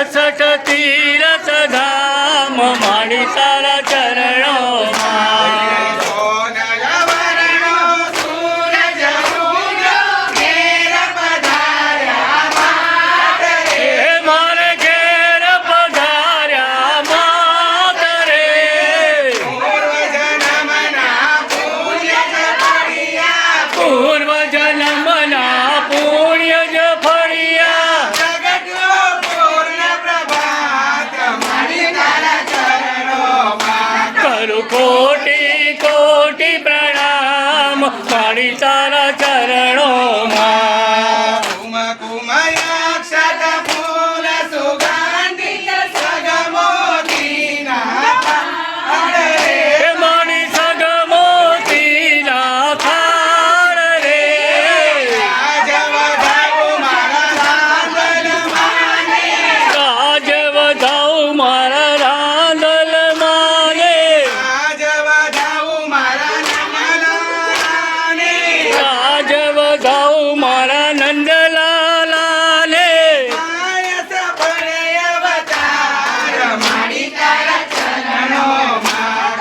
68 તીરથ ધામ મારી તારા ચરણોમાં મારે ઘેર પધાર્યા માત રે પૂર્વ જન્મના પુણ્ય જ ફળિયા કરું કોટી કોટી પ્રણામ મારી તારા ચરણોમાં મારી સગમોતીના થાળ રે કાજ વધાવું મારા રાંદલ માને કાજ વધાવું મારા નંદલાલાને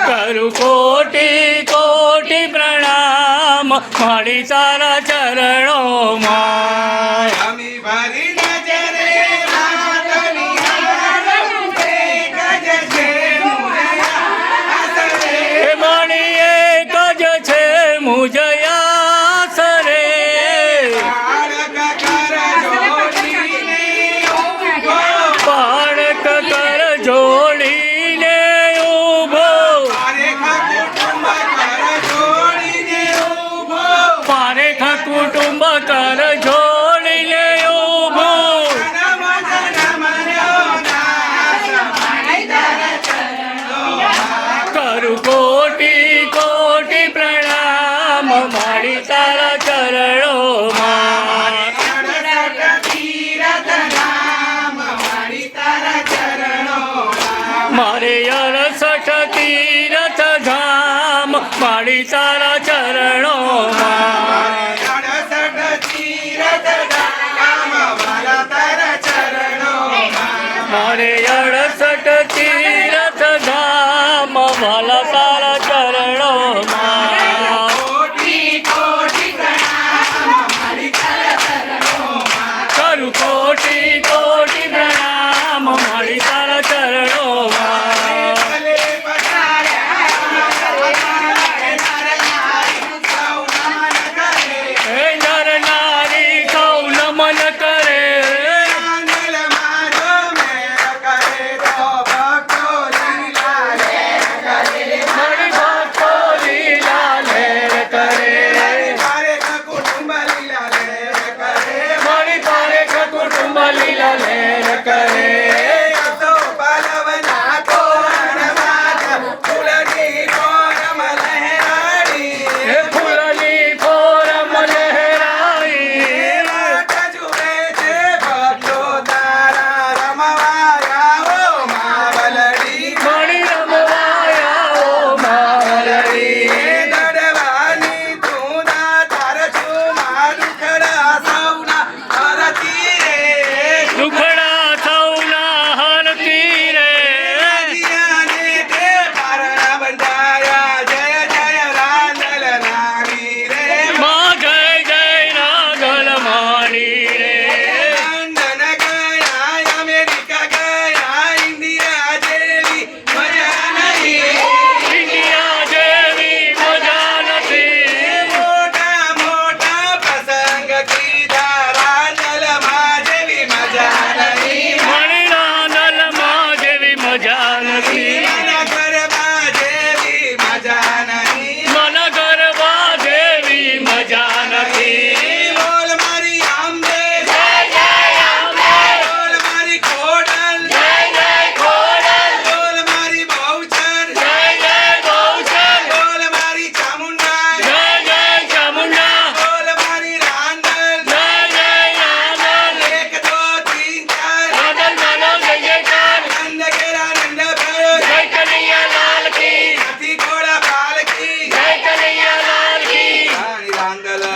કરું કોટી કોટી પ્રણામ મારી તારા ચરણોમાં મારી એક જ છે મુજયાસ રે પારક કર જોડીને ઊભો પારેખ કુટુંબ કર જોડીને ઊભો કરું કોટી કોટી પ્રણામ મારી તારા ચરણોમાં મારે 68 તીરથ ધામ મારી તારા ચરણોમાં મારે 68 તીરથ ધામ વાલા તારા ચરણોમાં કરું કોટી કોટી પ્રણામ મારી તારા ચરણોમાં હે નર નારી સૌ નમન કરે મારી ભક્તો લીલા લહેર કરે મારી પારેખ કુટુંબ લીલા લહેર કરે હે ફૂલની ફોરમ લહેરાઈ મણી રમવાયા ઓ માવલડી દુખડા સૌના હરતી રે માં જય જય રાગલ માણી રે